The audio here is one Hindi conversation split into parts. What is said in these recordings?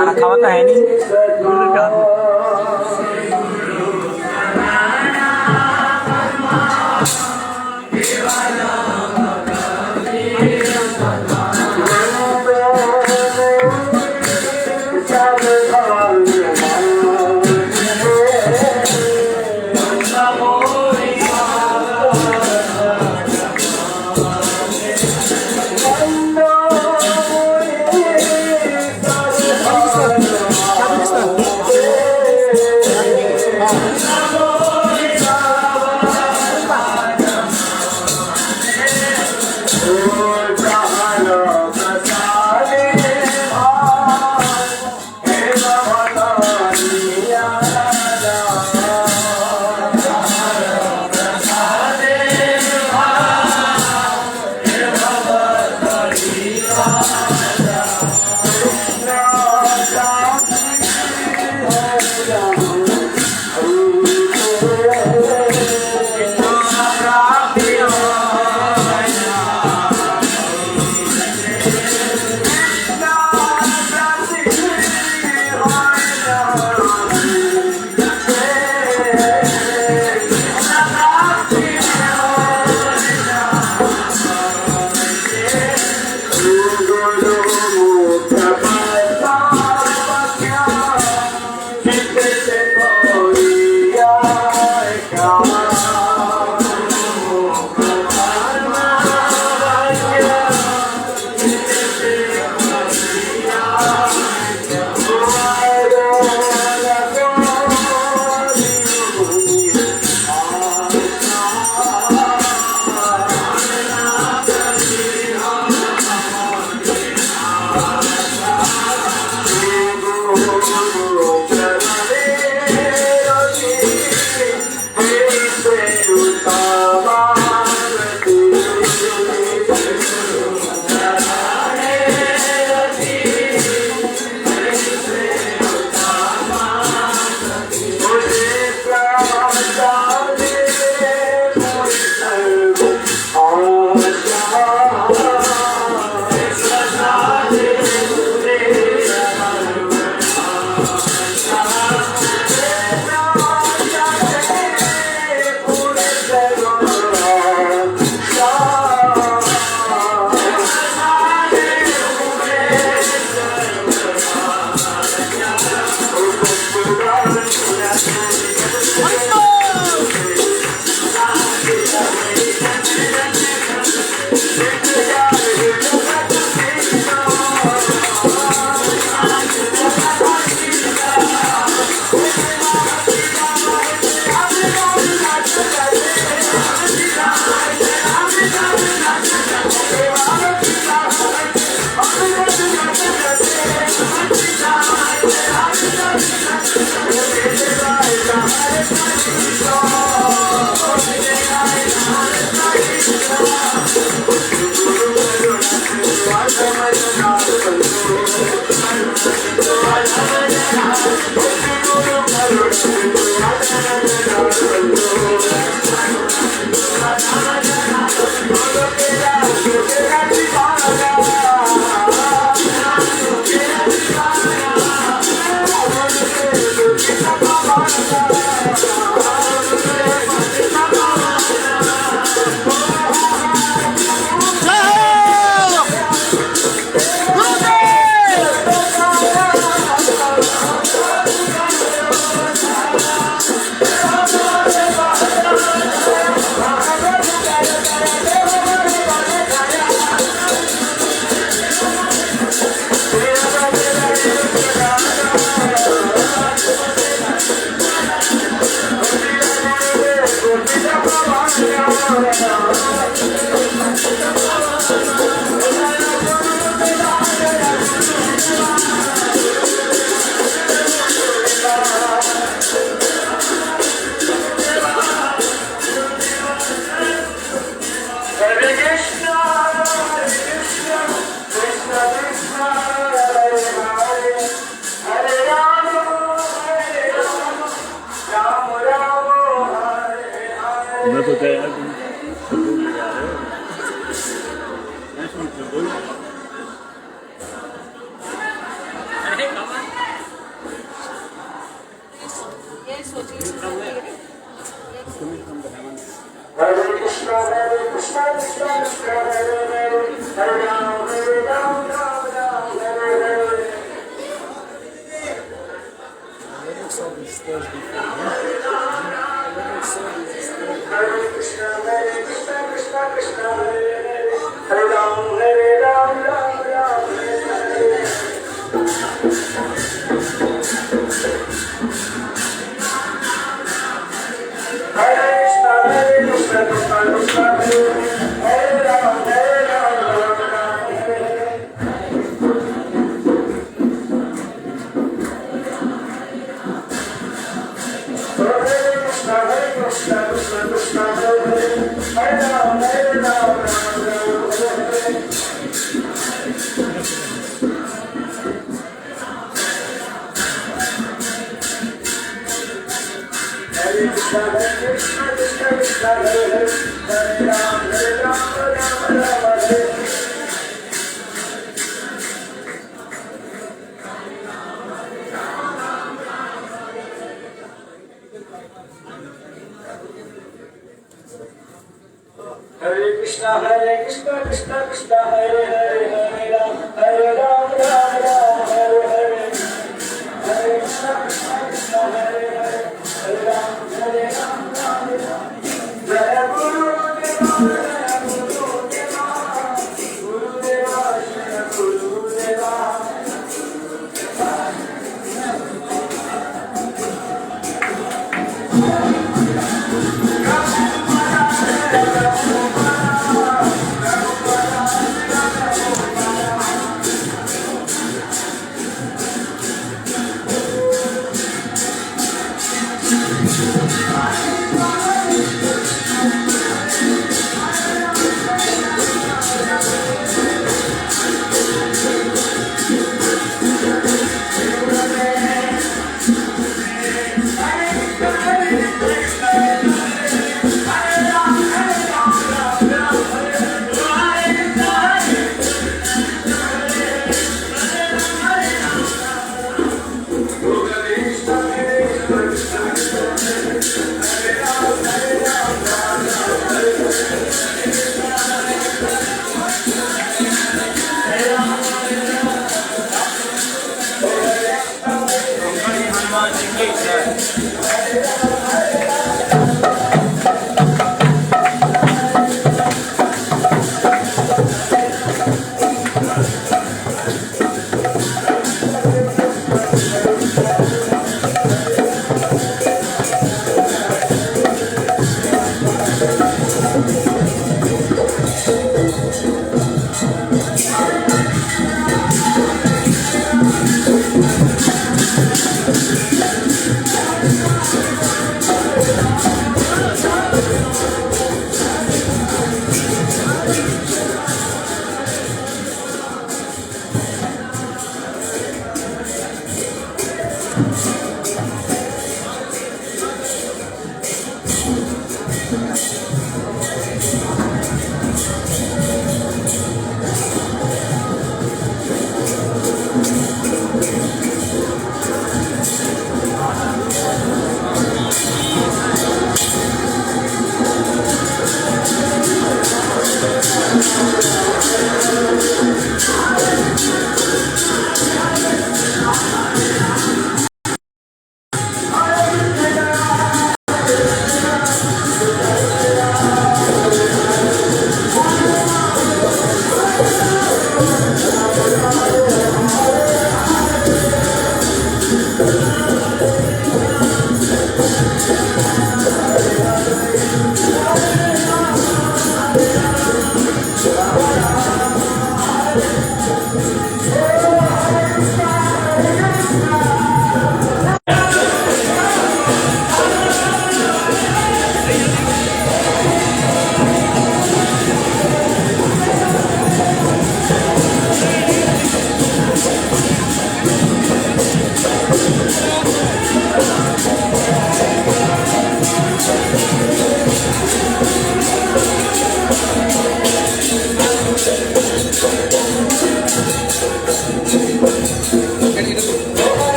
खाना खावा है नहीं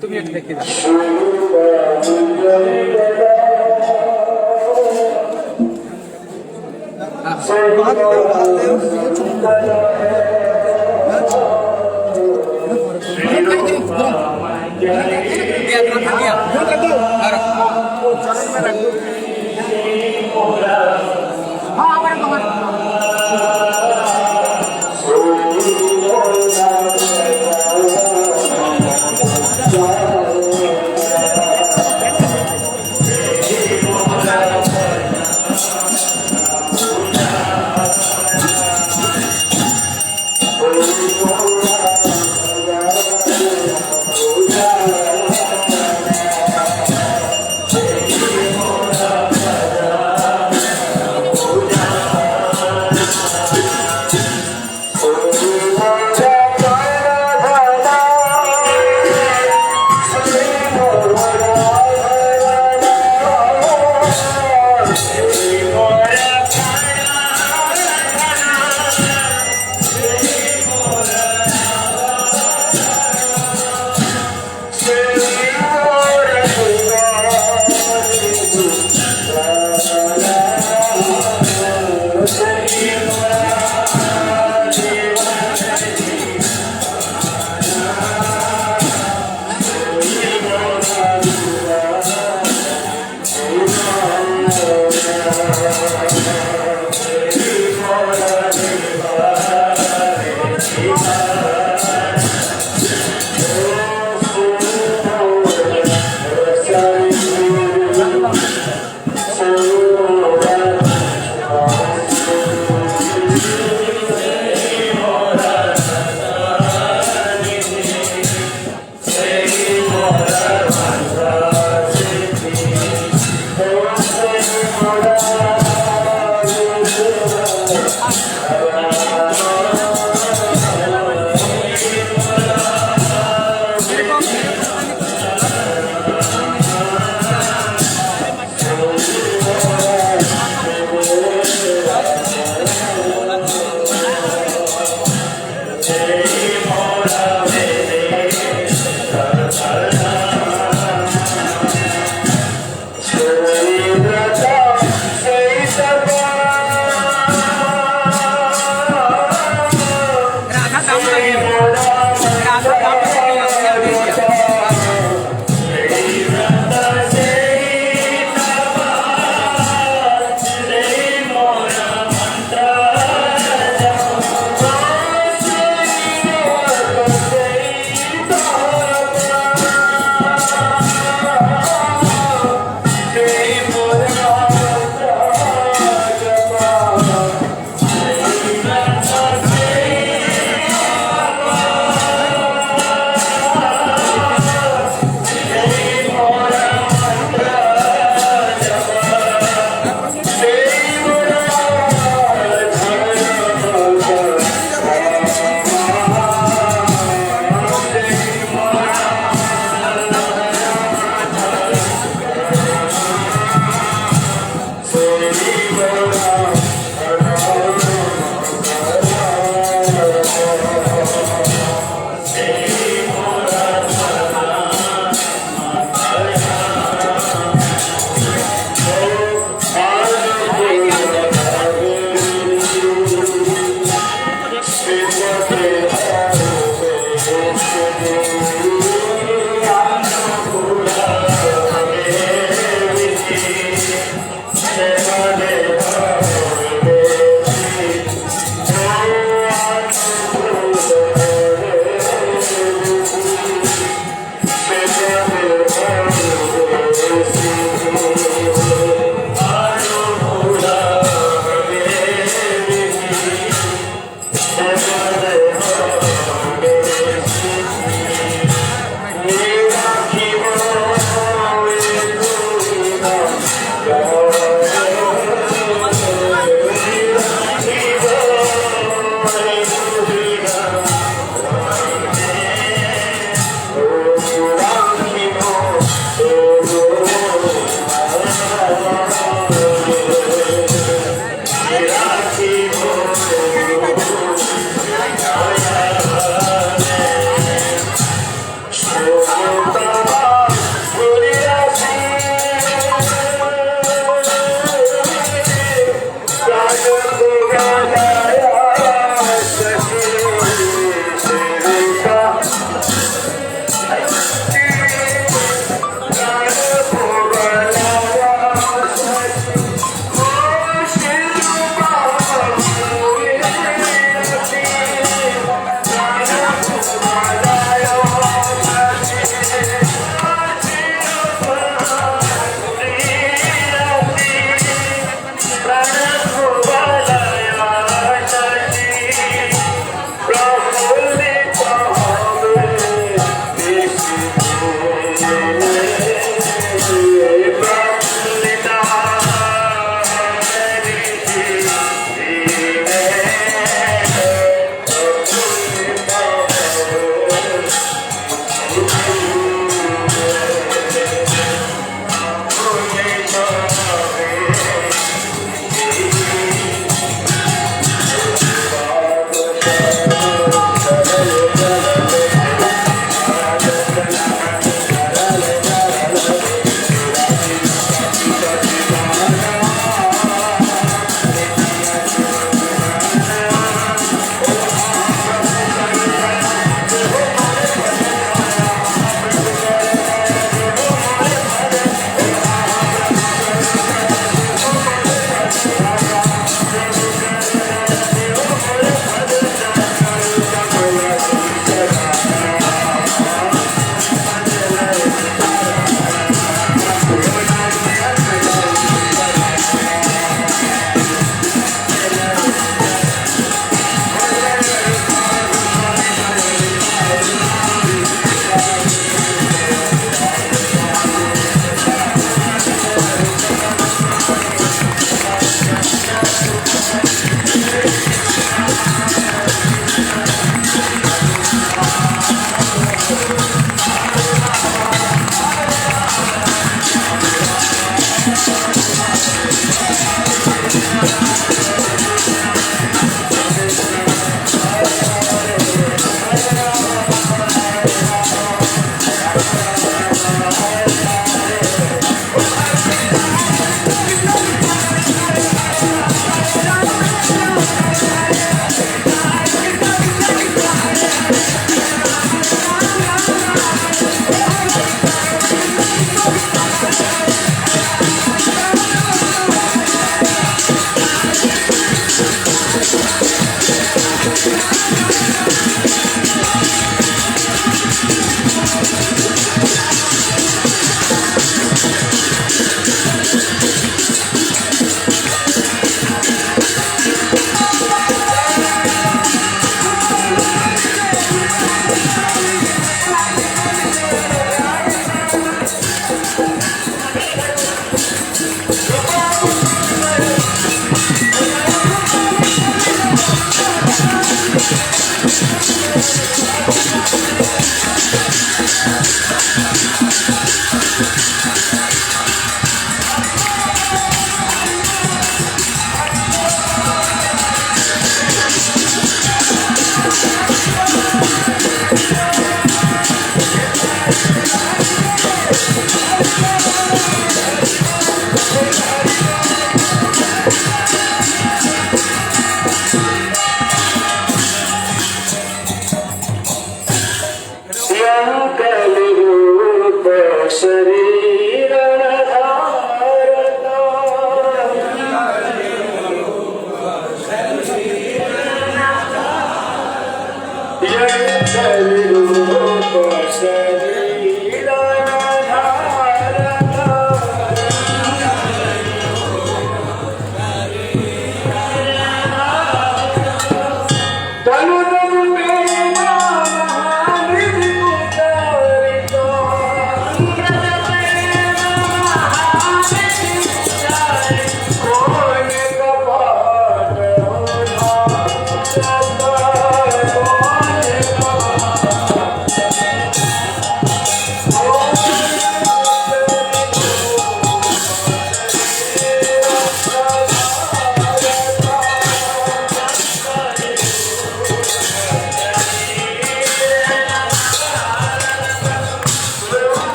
তুমি একটু দেখে দাও।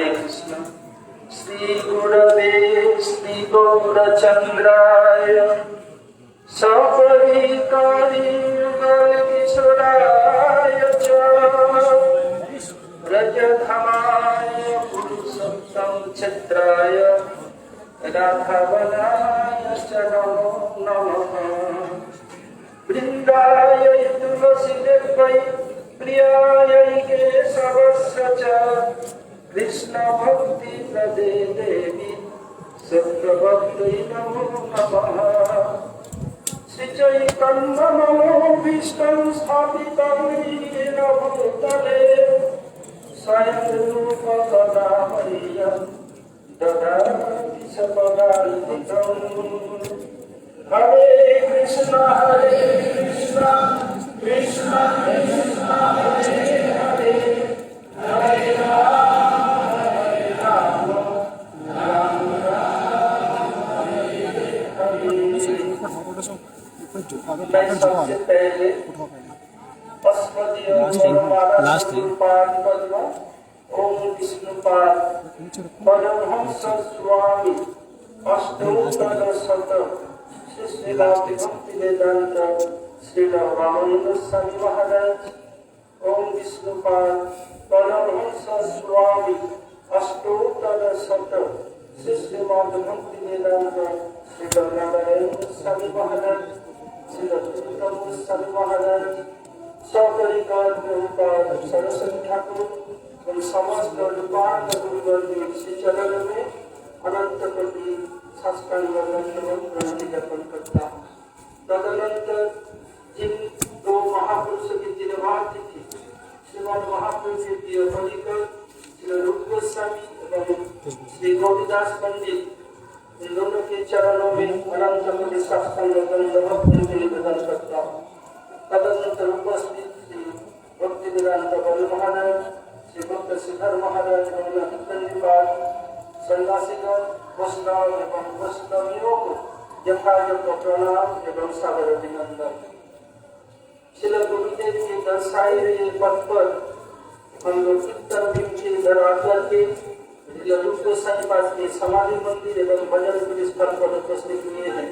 कृष्ण श्री गुरवे श्री गौरचंद्राय सपरिकारी किशोराय च रजधमाय पुरुषोत्तम चित्राय राधावनाय च नमो नमः वृंदाय तुलसीदेवै प्रियायै केशवस्य च कृष्ण भक्ति प्रदे देवी सत्यवत्यै नमो नमः श्री चैतन्यमनोभीष्टं स्थापितं येन भूतले स्वयं रूप कदा मह्यं ददाति स्वपदान्तिकम् हरे कृष्ण कृष्ण कृष्ण हरे हरे हरे राम राम राम हरे हरे। मैं सबसे पहले लास्ट है ओम विष्णुपाद परमहंस स्वामी अष्टोत्तर शत श्री भक्ति वेदांत श्री रामानंद स्वामी महाराज ओम विष्णुपाद परमहंस स्वामी अष्टोत्तर शत श्री भक्ति वेदांत श्री नारायण स्वामी महाराज श्री रत्नोत्तम स्वामी महाराज सपरिवार सरस्वती ठाकुर एवं समस्त रूपांत गुरुवर्ग श्री चरण में अनंत कोटि साष्टांग प्रणाम ज्ञापन करता हूँ। तदनंतर जिन दो महापुरुषों की तिरुभाती थी श्रीमद महापुरुष श्री रूप गोस्वामी एवं श्री गौरीदास पंडित इन दोनों के चरणों में अनंत कोटि साष्टांग निवेदन करता हूँ। तदनंतर उपस्थित श्री भक्ति वेदांत बल महाराज श्री भक्त श्रीधर महाराज सन्यासीगण वैष्णव एवं वैष्णवियों को यथायोग्य प्रणाम एवं सादर अभिनंदन। श्रील गुरुदेव के दर्शाए हुए पथ पर हम लोग उत्तर दिन के इधर आकर के रूप गोसाई पास के समाधि मंदिर एवं भजन स्थल पर उपस्थित हुए हैं।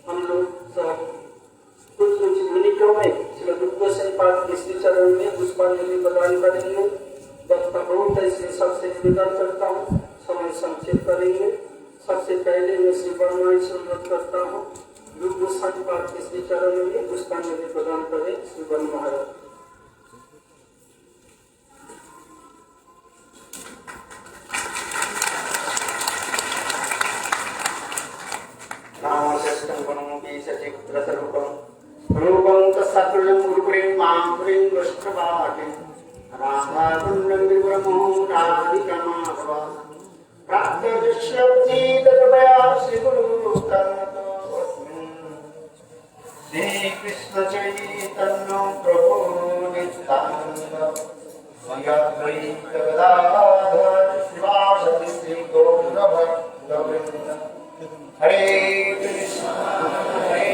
हम लोग सब कुछ मिनटों में श्री रूप गोसाई पास के श्री चरण में पुष्पांजलि प्रदान करेंगे। वक्त बहुत है इसलिए सबसे निवेदन करता हूँ समय संक्षेप करेंगे। सबसे पहले मैं श्री बनवाई से अनुरोध करता हूँ रूप गोसाई पास के श्री चरण में पुष्पांजलि प्रदान करें। श्री बन महाराज रूपं तत्सत्वं गुरुपुरीं मां पुरीं वृष्णवाटिं राधाकुण्डं विभ्रमोराधिकमाभवा प्राप्तदृश्यवती तदभया श्रीगुरुतनतोऽस्मिन् श्रीकृष्णचैतन्य प्रभो नित्यानन्द श्रीअद्वैतगदाधर श्रीवासदि श्रीगौरभक्तवृन्द हरे कृष्ण हरे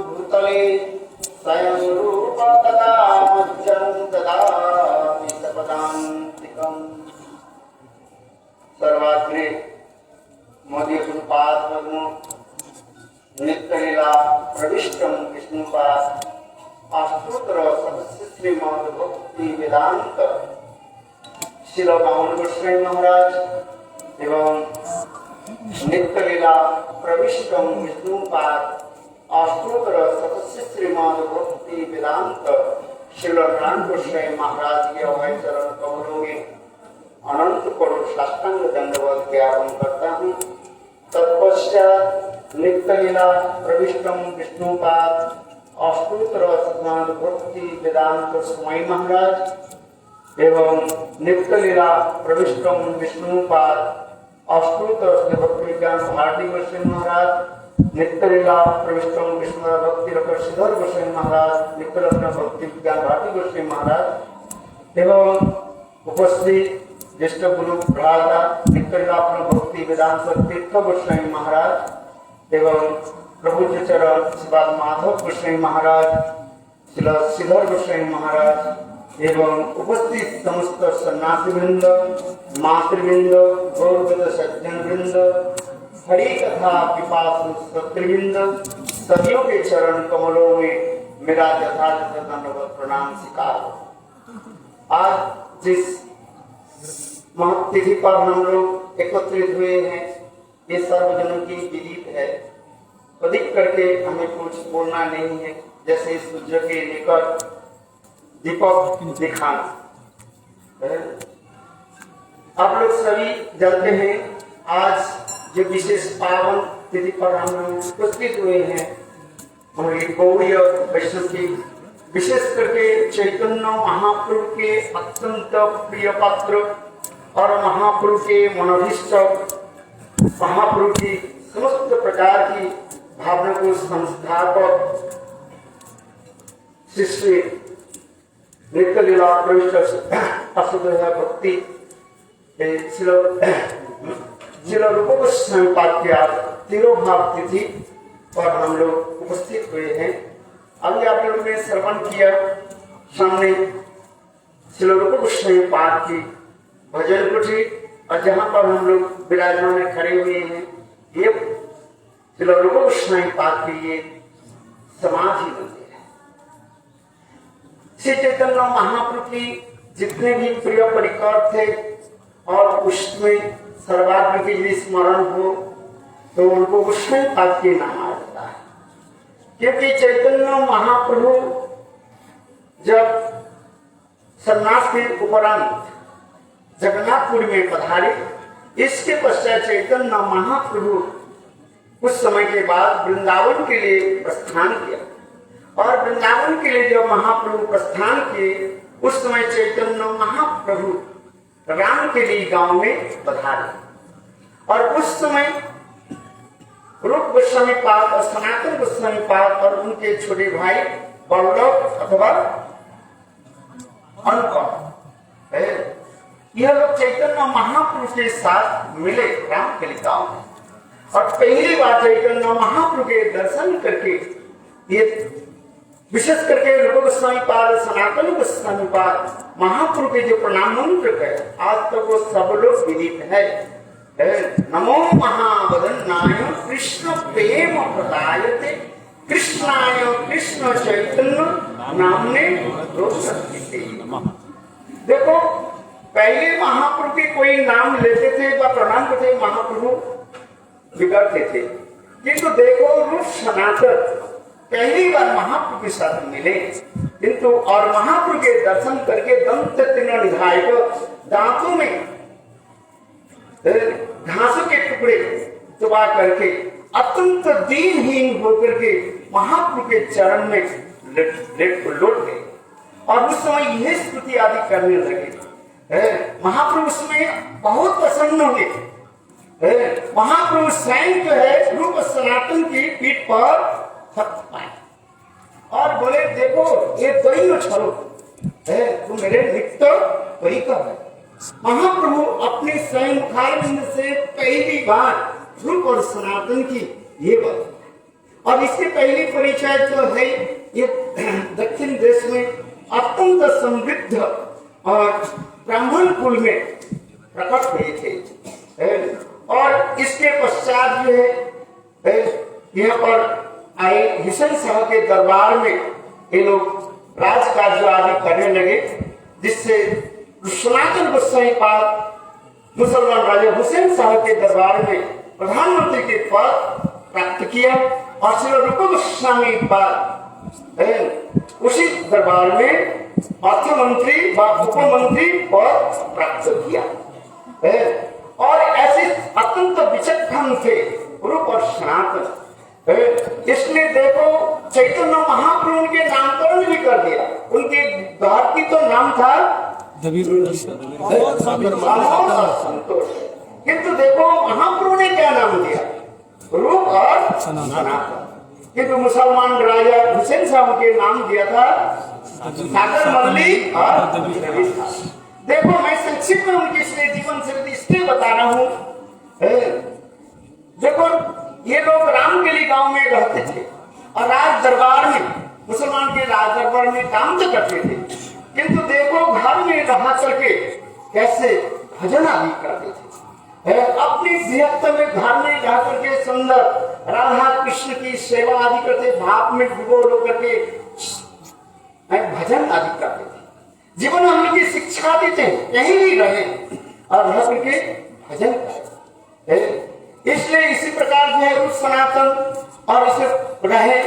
भूतले स्वयं रूप तदा मध्यं ददामि सपदान्तिकम्। सर्वाग्रे मध्य गुरुपाद पद्म नित्यलीला प्रविष्टं विष्णुपाद अष्टोत्तर श्रीमद् भक्ति वेदांत श्रील बामन गोस्वामी महाराज एवं नित्यलीला प्रविष्टं विष्णुपाद अष्टोत्तर श्रीमद् भक्ति वेदांत श्रील नारायण गोस्वामी महाराज के अभय चरण कमलों में अनंत करोड़ साष्टांग दंडवत ज्ञापन करता हूँ। तत्पश्चात नित्यलीला प्रविष्टं विष्णुपाद अष्टोत्तर श्रीमद् भक्ति वेदांत स्वामी महाराज एवं नित्यलीला प्रविष्टं विष्णुपाद अष्टोत्तर श्री भक्ति विज्ञान भारती गोस्वामी महाराज नित्यलीला प्रविष्टं विष्णु भक्ति श्रीधर गोस्वामी महाराज नित्यरत्न भक्ति विज्ञान भारती गोस्वामी महाराज एवं उपस्थित ज्येष्ठ गुरु भ्राता निकटलापन भक्ति वेदांत तीर्थ गोस्वामी महाराज एवं प्रभु के चरण श्रीपाद माधव गोस्वामी महाराज, श्रीधर गोस्वामी महाराज एवं उपस्थित समस्त सन्यासी वृंद, मातृवृंद, गौरव सज्जन वृंद, हरि कथा पिपासु सत्रिवृंद, सदियों के चरण कमलों में मेरा यथार्थ दंडवत प्रणाम स्वीकार। आज जिस महत्तिथि पर हम लोग एकत्रित हुए हैं, ये सर्वजनों की विदित है। अधिक करके हमें कुछ बोलना नहीं है, जैसे सूर्य के निकट दीपक दिखाना। आप लोग सभी जानते हैं, आज जो विशेष पावन तिथि पर हम लोग उपस्थित हुए हैं, हमारे गौड़ीय वैष्णव की विशेष करके चैतन्य महाप्रभु के अत्यंत प्रिय पात्र और महाप्रभु के मनोभीष्ट, महाप्रभु की समस्त प्रकार की भावना को संस्थापक श्री नित्य लीला प्रविष्ट भक्ति जिला रूप गोस्वामी पाद के तिरोभाव तिथि पर हम लोग उपस्थित हुए हैं। अभी आप लोगों ने श्रवण किया, सामने श्री रूप गोस्वामी पाद की भजन कुटी, और जहाँ पर हम लोग विराजमान खड़े हुए हैं, ये श्री रूप गोस्वामी पाद की ये समाधि मंदिर है। श्री चैतन्य महाप्रभु की जितने भी प्रिय परिकर थे और उसमें सर्वात्म की यदि स्मरण हो तो उनको गोस्वामी पाद के नाम आ जाता है। क्योंकि चैतन्य महाप्रभु जब सन्यास के उपरांत जगन्नाथपुरी में पधारे, इसके पश्चात चैतन्य महाप्रभु कुछ समय के बाद वृंदावन के लिए प्रस्थान किया, और वृंदावन के लिए जब महाप्रभु प्रस्थान किए, उस समय चैतन्य महाप्रभु राम के लिए गांव में पधारे, और उस समय रूप गोस्वामी पाद और सनातन गोस्वामी पाद और उनके छोटे भाई बल्लभ अथवा अनुपम, यह लोग चैतन्य महाप्रभु के साथ मिले राम के लिए गांव में, और पहली बार चैतन्य महाप्रभु के दर्शन करके, ये विशेष करके रूप गोस्वामी पाद, सनातन गोस्वामी पाद, महाप्रभु के जो प्रणाम मंत्र है, आज तक वो सब लोग विदित है। नमो महावदन्नाय कृष्ण प्रेम प्रदायते कृष्णाय कृष्ण चैतन्य नामने। देखो, पहले महाप्रभु के कोई नाम लेते थे व प्रणाम करते, महाप्रभु बिगड़ते थे, किंतु देखो रूप सनातन पहली बार महाप्रभु के साथ मिले, किंतु और महाप्रभु के दर्शन करके दंत तीर्ण निधायक दांतों में घासों के टुकड़े दबा करके अत्यंत दीनहीन होकर के महाप्रभु के चरण में लौट गए, और उस समय यह स्तुति आदि करने लगे। महाप्रभु उसमें बहुत प्रसन्न हुए। महाप्रभु स्वयं जो है रूप सनातन की पीठ पर थक पाए और बोले, देखो ये दैन्य छलो है, तुम मेरे नित्य परिकर है। महाप्रभु अपने स्वयं मुखारविंद से पहली बार रूप और सनातन की ये बात, और इसके पहली परिचय जो है, ये दक्षिण देश में अत्यंत समृद्ध और ब्राह्मण कुल में प्रकट हुए थे, और इसके पश्चात जो है यहाँ पर आए हिसन शाह के दरबार में ये लोग राजकार्य आदि करने लगे, जिससे सनातन गोस्वामी पाद मुसलमान राजा हुसैन शाह के दरबार में प्रधानमंत्री के पद प्राप्त किया, और श्री रूप गोस्वामी पाद उसी दरबार में अर्थमंत्री व उपमंत्री पद प्राप्त किया। और ऐसे अत्यंत विचक्षण थे रूप और सनातन। इसलिए देखो, चैतन्य महाप्रभु के नामकरण भी कर दिया। उनके धरती तो नाम था संतोष, किंतु देखो महाप्रभु ने क्या नाम दिया, रूप और सनातन। किंतु मुसलमान राजा हुसैन साहब के नाम दिया था सागर मल्लिक और नबी था। देखो मैं संक्षिप्त में उनके इसलिए जीवन चरित्र इसलिए बता रहा हूं। देखो ये लोग रामकेली गांव में रहते थे और राज दरबार में, मुसलमान के राज दरबार में काम तो करते थे, किंतु देखो घर में रहा करके कैसे भजन आदि करते थे। अपनी गृहस्थ में घर में रह करके सुंदर राधा कृष्ण की सेवा आदि करते, भाप में डुबो लो करके भजन आदि करते थे। जीवन में हम लोग की शिक्षा देते हैं कहीं भी रहे और रह करके भजन करें। इसलिए इसी प्रकार जो है रूप सनातन और इसे रहे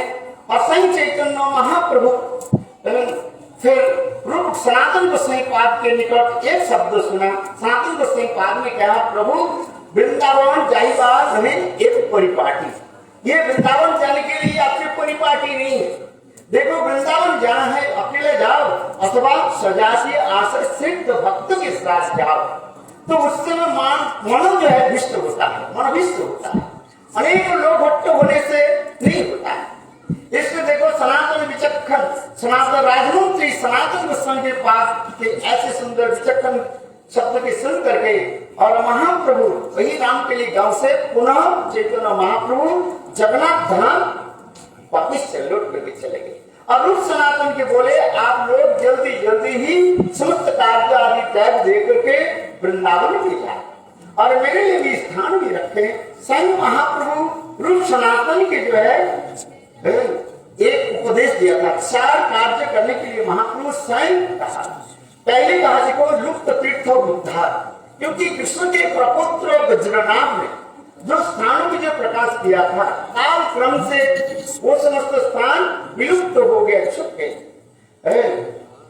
और संत चैतन्य महाप्रभु फिर रूप सनातन गोसाई पाद के निकट एक शब्द सुना। सनातन गोसाई पाद में कहा, प्रभु वृंदावन जाई बार हमें एक परिपाटी। ये वृंदावन जाने के लिए आपकी परिपाटी नहीं है। देखो वृंदावन जाना है अकेले जाओ अथवा सजाती आश्रय सिद्ध भक्त के साथ जाओ, तो उससे में मन जो है विष्ट होता है, मन विष्ट होता है। अनेक लोग भट्ट होने से नहीं होता है। इसमें देखो सनातन विचक्षण सनातन राजमंत्री सनातन गोस्वामी के पास के ऐसे सुंदर विचक्षण शब्द के सुन करके और महाप्रभु वही राम के लिए गांव से पुनः चैतन्य महाप्रभु जगन्नाथ धाम वापिस से लौट करके चले गए। और रूप सनातन के बोले, आप लोग जल्दी जल्दी ही समस्त कार्य आदि त्याग दे करके वृंदावन में जाए और मेरे लिए भी स्थान भी रखे। स्वयं महाप्रभु रूप सनातन के जो है एक उपदेश दिया था। 4 कार्य करने के लिए महाप्रभु स्वयं कहा। पहले कहा देखो लुप्त तीर्थ उद्धार, क्योंकि कृष्ण के प्रपुत्र वज्रनाभ ने जो स्थानों में जो प्रकाश किया था काल क्रम से वो समस्त स्थान विलुप्त हो गए, छुप गए।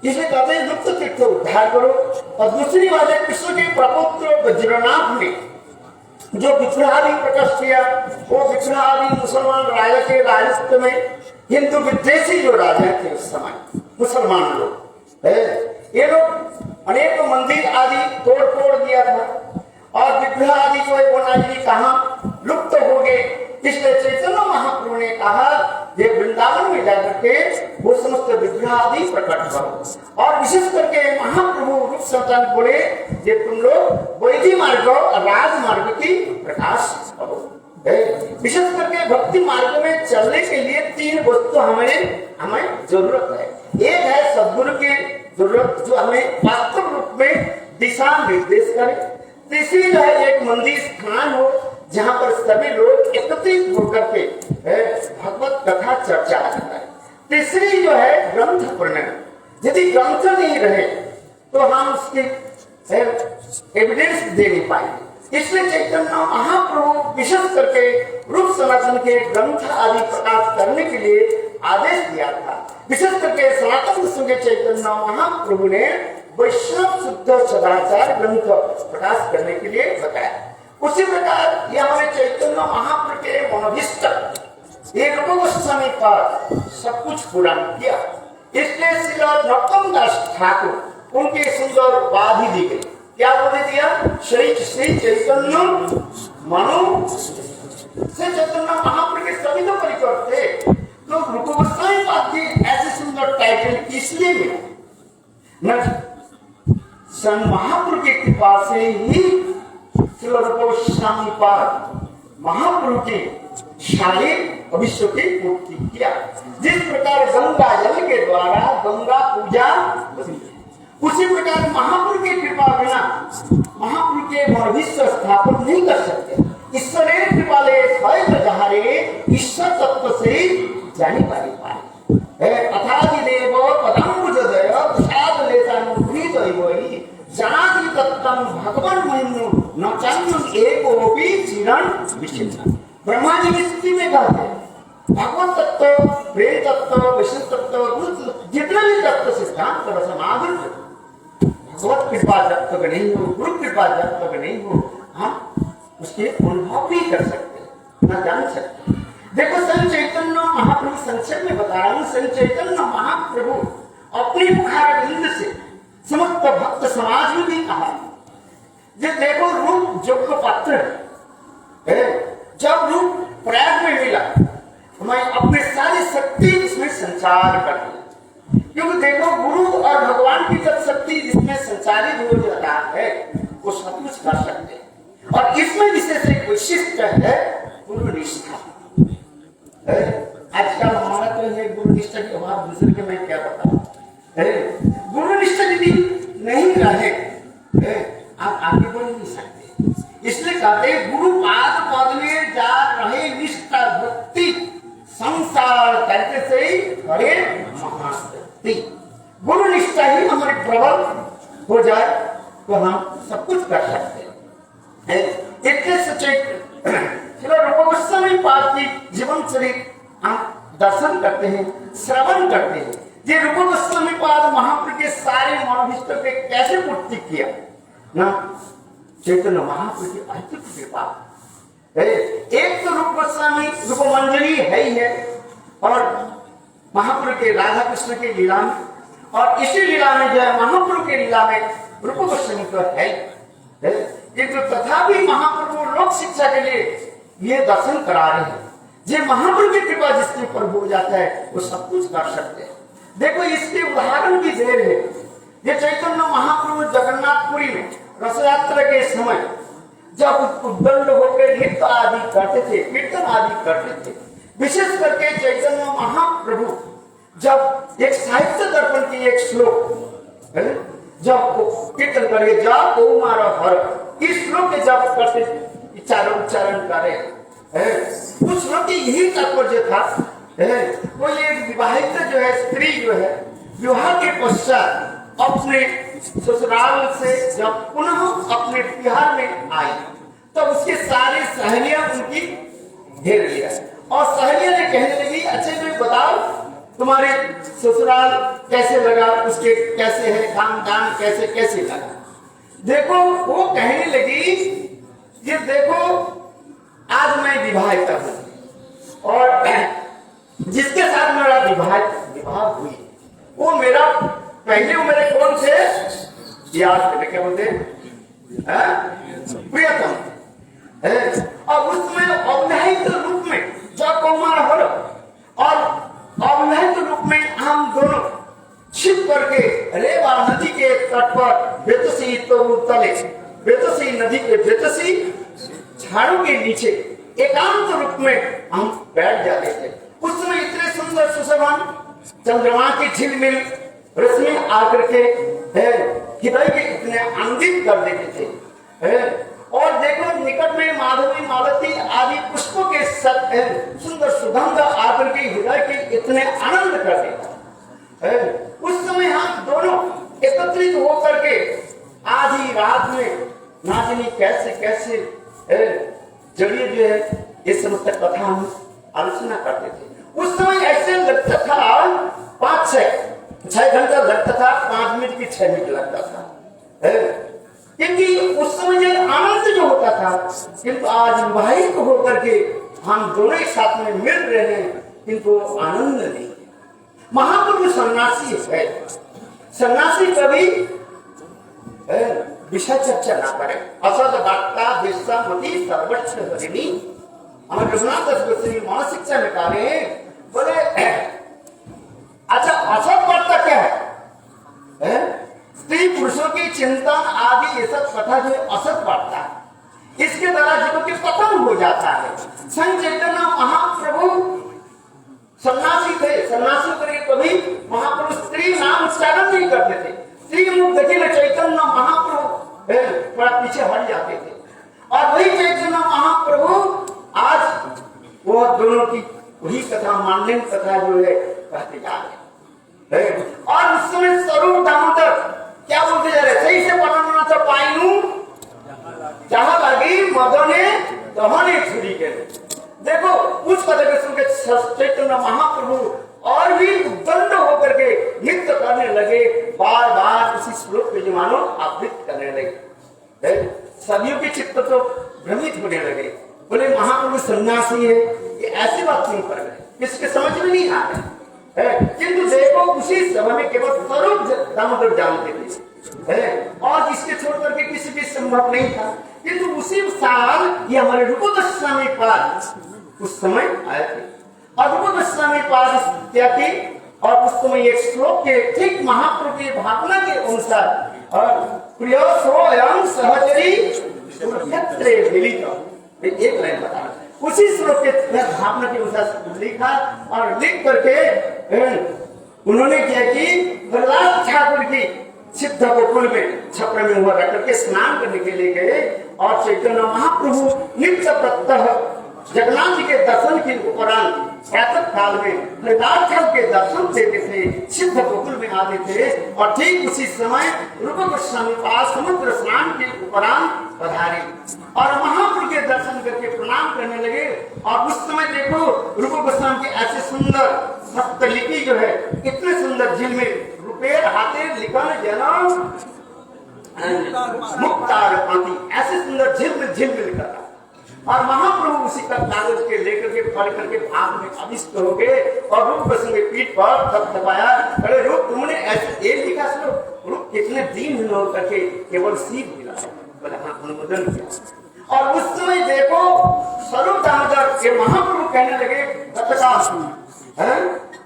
इसे कहते हैं लुप्त तीर्थ उद्धार करो। और दूसरी बात है कृष्ण के प्रपुत्र वज्रनाभ ने जो विग्रहादि प्रकट किया, वो विग्रहादि मुसलमान राजा के राजत्व में हिंदू विद्वेषी जो राजा थे उस समय मुसलमान लोग, ये लोग अनेक मंदिर आदि तोड़ फोड़ दिया था और विग्रह आदि जो है वो नाजरी कहाँ लुप्त हो गए। इसलिए चैतन्य महाप्रभु ने कहा ये वृंदावन में जाकर के वो समस्त विग्रह आदि प्रकट करो। और विशेष करके महाप्रभु रूप सनातन बोले ये तुम लोग वैदिक मार्ग और राजमार्ग की प्रकाश करो। विशेष करके भक्ति मार्ग में चलने के लिए 3 वस्तु हमें जरूरत है। एक है सद्गुरु की जरूरत जो हमें वास्तव रूप में दिशा निर्देश करे। तीसरी जो है एक मंदिर स्थान हो जहाँ पर सभी लोग एकत्रित होकर के भगवत कथा चर्चा है। तीसरी जो है ग्रंथ प्रणयन। यदि ग्रंथ नहीं रहे तो हम उसकी एविडेंस दे नहीं पाएंगे। इसलिए चैतन्य महाप्रभु विशेष करके रूप सनातन के ग्रंथ आदि प्रकाश करने के लिए आदेश दिया था। विशेष करके सनातन के चैतन्य महाप्रभु ने वैष्णव शुद्ध सदाचार ग्रंथ प्रकाश करने के लिए बताया। उसी प्रकार ये हमारे चैतन्य महाप्रभु के मनोभिष्ट ये रूप गोस्वामी पर सब कुछ पूरा किया। इसलिए श्री नरोत्तम दास ठाकुर उनकी सुंदर उपाधि दी गई। क्या बोले दिया? श्री चैतन्य मनो से चैतन्य महाप्रभु के सभी तो परिकर थे, तो रूप गोस्वामी पाद की ऐसे सुंदर टाइटल इसलिए मिले सन महाप्रभु की कृपा से ही रूप गोस्वामी पाद महाप्रभु की शारीरिक भविष्य की पूर्ति किया। जिस प्रकार गंगा जल के द्वारा गंगा पूजा उसी प्रकार महाप्रभु की कृपा बिना महाप्रभु के मनोभिष्ट स्थापन नहीं कर सकते। ईश्वरे कृपाले स्वयं जहारे ईश्वर तत्व से जानी पारी पाए अथादि देव पदाम्बुजदय प्रसाद लेतानुग्रहीत वही जानाति तत्तम भगवान महिमनु न चान्यम एकोपि चिरन विचिन्न। ब्रह्मा जी की स्थिति में कहते हैं भगवत तत्व, प्रेम तत्व, विष्णु तत्व, जितने भी तत्व सिद्धांत समाधि भगवत कृपा जब तक नहीं हो, गुरु कृपा जब तक नहीं हो, हम उसके अनुभव भी कर सकते न जान सकते। देखो संत चैतन्य महाप्रभु संक्षेप में बता रहा हूँ। संत चैतन्य महाप्रभु अपनी मुखारविंद से समस्त भक्त समाज में भी कहा जो देखो रूप जो पत्र है जब रूप प्रयाग में मिला मैं अपने सारी शक्ति उसमें संचार कर दूं। क्योंकि देखो गुरु और भगवान की जब शक्ति जिसमें संचारित हो जाता है वो सब कुछ कर सकते हैं। और इसमें विशेष एक वैशिष्ट है गुरु निष्ठा। आजकल हमारा तो है गुरु निष्ठा के अभाव, दूसरे के मैं क्या बताऊं। गुरु निष्ठा यदि नहीं रहे आप आगे बढ़ नहीं सकते। इसलिए कहते गुरु पाद पद में जा रहे निष्ठा भक्ति संसार कहते से हरे महाशक्ति। गुरु निष्ठा ही हमारी प्रबल हो जाए तो हम सब कुछ कर सकते हैं। इतने सचेत रूप गोस्वामी पाद की जीवन चरित्र हम दर्शन करते हैं, श्रवण करते हैं। ये रूप गोस्वामी पाद महाप्रभु के सारे मनोभिष्टों के कैसे पूर्ति किया ना, चैतन्य महाप्रभु की अद्भुत कृपा। एक तो रूप गोस्वामी रूप मंजरी है ही है, और महाप्रभु के राधा कृष्ण के लीला में, और इसी लीला में जो है महाप्रभु के लीला में रूप गोस्वामी तो है। किंतु तथापि महाप्रभु लोक शिक्षा के लिए ये दर्शन करा रहे हैं। ये महाप्रभु की कृपा जिसके ऊपर हो जाता है वो सब कुछ कर सकते हैं। देखो इसके उदाहरण की देर है। ये चैतन्य महाप्रभु जगन्नाथपुरी में रथ यात्रा के समय जब उद्दंड होकर नृत्य आदि करते थे, कीर्तन आदि करते थे, विशेष करके चैतन्य महाप्रभु जब एक साहित्य दर्पण की एक श्लोक जब कीर्तन करके जा ओ मारा हर, इस श्लोक के जब करते उच्चारण करे, उस श्लोक की यही तात्पर्य था। वो ये विवाहित जो है स्त्री जो है विवाह के पश्चात अपने ससुराल से जब पुनः अपने बिहार में आई तो उसके सारे सहेलियां उनकी घेर लिया, और सहेलियां ने कहने लगी अच्छा भाई बताओ तुम्हारे ससुराल कैसे लगा, उसके कैसे है खानदान कैसे कैसे लगा। देखो वो कहने लगी कि देखो आज मैं विवाहिता हूं और जिसके साथ मेरा विवाह हुई वो मेरा पहले वो मेरे कौन थे याद करने क्या बोलते प्रियतम। और उसमें अविवाहित रूप में जब कौमार हो और अविवाहित रूप में हम दोनों छिप करके रेवा नदी के तट पर बेतसी तले बेतसी नदी के बेतसी झाड़ों के नीचे एकांत रूप में हम बैठ जाते थे। उस समय इतने सुंदर सुशोभन चंद्रमा की झिलमिल रश्मि आकर के हृदय के इतने आनंदित कर देते थे। और देखो निकट में माधवी मालती आदि पुष्पों के सुंदर सुगंध आकर के हृदय के इतने आनंद कर देता। उस समय हम दोनों एकत्रित होकर के आधी रात में नाचनी कैसे कैसे जड़िए जो है इस समस्त कथा हम आलोचना करते थे। उस समय ऐसे लगता था 5-6 घंटा लगता था, 5 मिनट की 6 मिनट लगता था, क्योंकि उस समय जो आनंद जो होता था। किंतु आज विवाहित होकर के हम दोनों एक साथ में मिल रहे हैं किंतु आनंद नहीं। महाप्रभु सन्यासी है, सन्यासी कभी विषय चर्चा ना करे। असद वार्ता देशामती सर्वस्व हरिणी। हमारे रघुनाथ दास गोस्वामी मानस शिक्षा में कहा रहे बोले अच्छा असद वार्ता क्या है? स्त्री पुरुषों की चिंतन आदि ये सब कथा जो असद वार्ता है, इसके द्वारा जीवों के पतन हो जाता है। संत चैतन्य महाप्रभु सन्यासी थे, सन्यासी करके कभी महाप्रभु स्त्री नाम उच्चारण नहीं करते थे। स्त्री मुख देखे चैतन्य महाप्रभु थोड़ा पीछे हट जाते थे, और वही चैतन्य महाप्रभु आज वो दोनों की वही कथा मानने कथा जो है कहते जा रहे। और उस समय स्वरूप दामोदर क्या बोलते जा रहे, सही से वर्णन तो पाइनू जहां लगी मदने दहने छुरी के। देखो उस कथा के सुन के चैतन्य महाप्रभु और भी उद्दंड होकर के नृत्य करने लगे, बार बार उसी श्लोक पे जो मानो आवृत्ति करने लगे। सभी के चित्त तो भ्रमित होने लगे। बोले महाप्रभु सन्यासी है, ये ऐसी बात नहीं कर रहे, इसके समझ में नहीं आ रहा है। किंतु देखो उसी समय में केवल स्वरूप दामोदर जानते थे, और इसके छोड़ करके किसी भी संभव नहीं था। किंतु उसी साल ये हमारे रूप गोस्वामी पाद उस समय आए थे, अद्भुत गोस्वामी पाद क्या की और उस समय एक श्लोक के ठीक महाप्रभु की भावना के अनुसार और प्रिय सोयम सहचरी कुरुक्षेत्रे मिलित एक लाइन बता उसी श्लोक के भावना के अनुसार लिखा और लिख करके उन्होंने क्या कि प्रहलाद ठाकुर की सिद्ध गोकुल में छप्पर में हुआ रख करके स्नान करने के लिए गए और चैतन्य महाप्रभु नित्य प्रत्यह जगन्नाथ जी के दर्शन के उपरांत प्रातः काल में प्रहलाद ठाकुर के दर्शन देते थे, सिद्ध गोकुल में आते थे और ठीक उसी समय रूप गोस्वामी पास समुद्र स्नान के उपरांत पधारे और महाप्रभु के दर्शन करके प्रणाम करने लगे। और उस समय देखो रूप गोस्वामी की ऐसे सुंदर सप्तलिपि जो है इतने सुंदर झील में रुपेर हाथे लिखन जन्म मुक्तार पाती ऐसे सुंदर झील में लिखा था और महाप्रभु उसी का कागज के लेकर के पढ़ करके भाग में अभिष्ट हो गए और रूप गोस्वामी के पीठ पर थपथपाया। अरे रूप तुमने ऐसे एक लिखा श्लोक रूप कितने दिन हो करके केवल सीख मिला बोले हाँ अनुमोदन किया। और उस समय देखो स्वरूप दामोदर के महाप्रभु कहने लगे